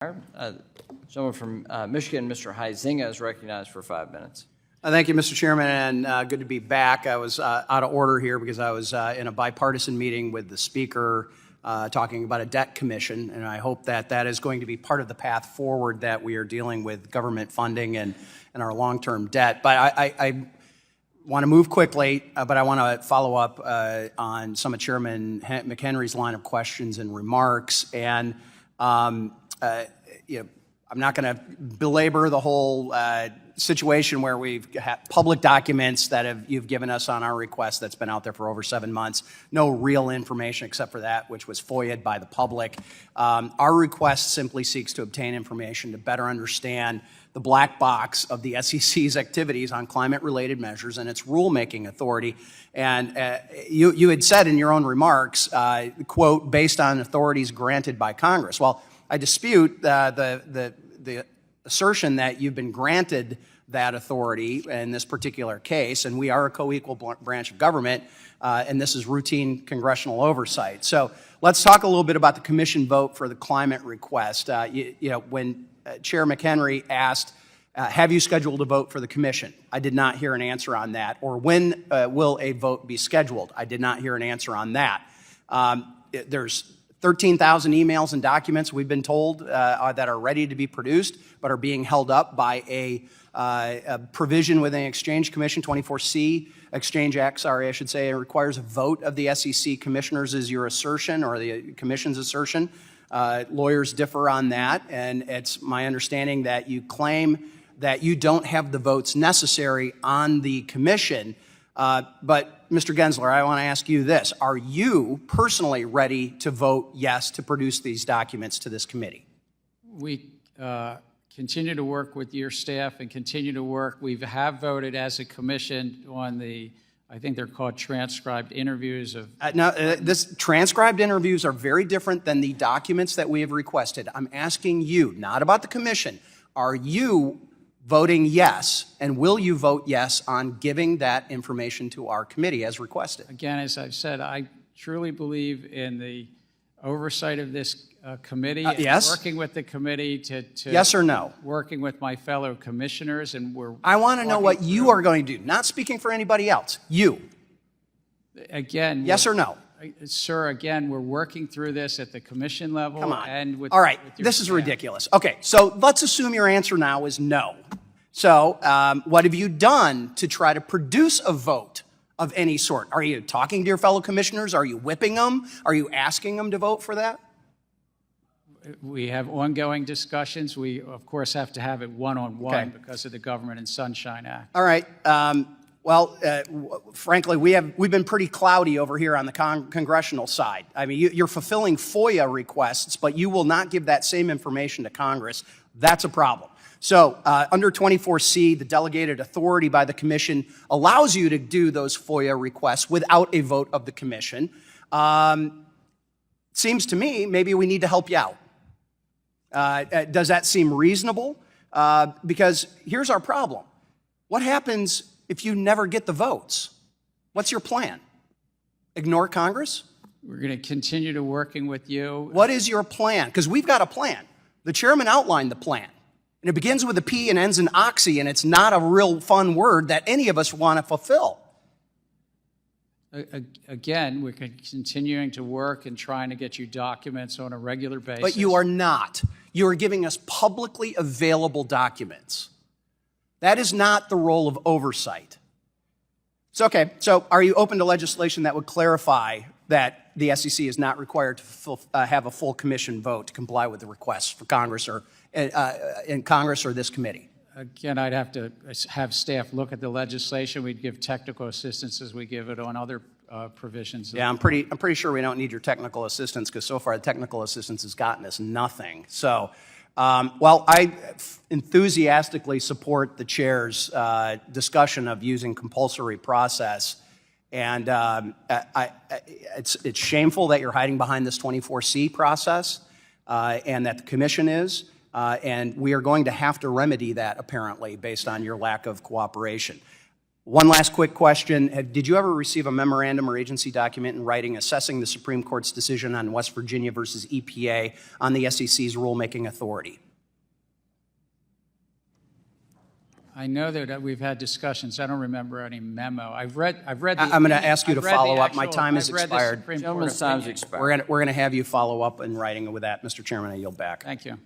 Gentleman from Michigan, Mr. Huizenga, is recognized for 5 minutes. Thank you, Mr. Chairman, and good to be back. I was out of order here because I was in a bipartisan meeting with the Speaker talking about a debt commission, and I hope that that is going to be part of the path forward that we are dealing with government funding and our long-term debt. But I want to move quickly, but I want to follow up on some of Chairman McHenry's line of questions and remarks. And I'm not going to belabor the whole situation where we've had public documents that you've given us on our request that's been out there for over 7 months. No real information except for that which was FOIA'd by the public. Our request simply seeks to obtain information to better understand the black box of the SEC's activities on climate-related measures and its rulemaking authority. And you had said in your own remarks, quote, based on authorities granted by Congress. Well, I dispute the assertion that you've been granted that authority in this particular case, and we are a co-equal branch of government, and this is routine congressional oversight. So let's talk a little bit about the commission vote for the climate request. When Chair McHenry asked, have you scheduled a vote for the commission? I did not hear an answer on that. Or when will a vote be scheduled? I did not hear an answer on that. There's 13,000 emails and documents we've been told that are ready to be produced, but are being held up by a provision within the Exchange Commission, 24C, Exchange Act, I should say. It requires a vote of the SEC commissioners is your assertion, or the commission's assertion. Lawyers differ on that, and it's my understanding that you claim that you don't have the votes necessary on the commission. But Mr. Gensler, I want to ask you this. Are you personally ready to vote yes to produce these documents to this committee? We continue to work with your staff and continue to work. We have voted as a commission on the, I think they're called transcribed interviews of... This transcribed interviews are very different than the documents that we have requested. I'm asking you, not about the commission. Are you voting yes, and will you vote yes on giving that information to our committee as requested? Again, as I've said, I truly believe in the oversight of this committee. Yes. Working with the committee to yes or no? Working with my fellow commissioners, and we're... I want to know what you are going to do, not speaking for anybody else. You. Again... Yes or no? Sir, again, we're working through this at the commission level. Come on. And with... All right, with this is staff. ridiculous. Okay, so let's assume your answer now is no. So what have you done to try to produce a vote of any sort? Are you talking to your fellow commissioners? Are you whipping them? Are you asking them to vote for that? We have ongoing discussions. We, of course, have to have it one-on-one because of the Government and Sunshine Act. All right. Frankly, we've been pretty cloudy over here on the congressional side. I mean, you're fulfilling FOIA requests, but you will not give that same information to Congress. That's a problem. So under 24C, the delegated authority by the commission allows you to do those FOIA requests without a vote of the commission. Seems to me maybe we need to help you out. Does that seem reasonable? Because here's our problem. What happens if you never get the votes? What's your plan? Ignore Congress? We're going to continue to working with you. What is your plan? Because we've got a plan. The chairman outlined the plan. And it begins with a P and ends in oxy, and it's not a real fun word that any of us want to fulfill. Again, we're continuing to work and trying to get you documents on a regular basis. But you are not. You are giving us publicly available documents. That is not the role of oversight. So, okay, so are you open to legislation that would clarify that the SEC is not required to have a full commission vote to comply with the requests for Congress or in Congress or this committee? Again, I'd have to have staff look at the legislation. We'd give technical assistance as we give it on other provisions. Yeah, I'm pretty sure we don't need your technical assistance because so far the technical assistance has gotten us nothing. So, well, I enthusiastically support the chair's discussion of using compulsory process. And it's shameful that you're hiding behind this 24C process and that the commission is. And we are going to have to remedy that, apparently, based on your lack of cooperation. One last quick question. Did you ever receive a memorandum or agency document in writing assessing the Supreme Court's decision on West Virginia versus EPA on the SEC's rulemaking authority? I know that we've had discussions. I don't remember any memo. I've read the. I'm going to ask you to I've read the follow up. My actual- time has I've read the expired. Supreme Court Gentleman's time's opinion. expired. We're going to have you follow up in writing with that. Mr. Chairman, I yield back. Thank you.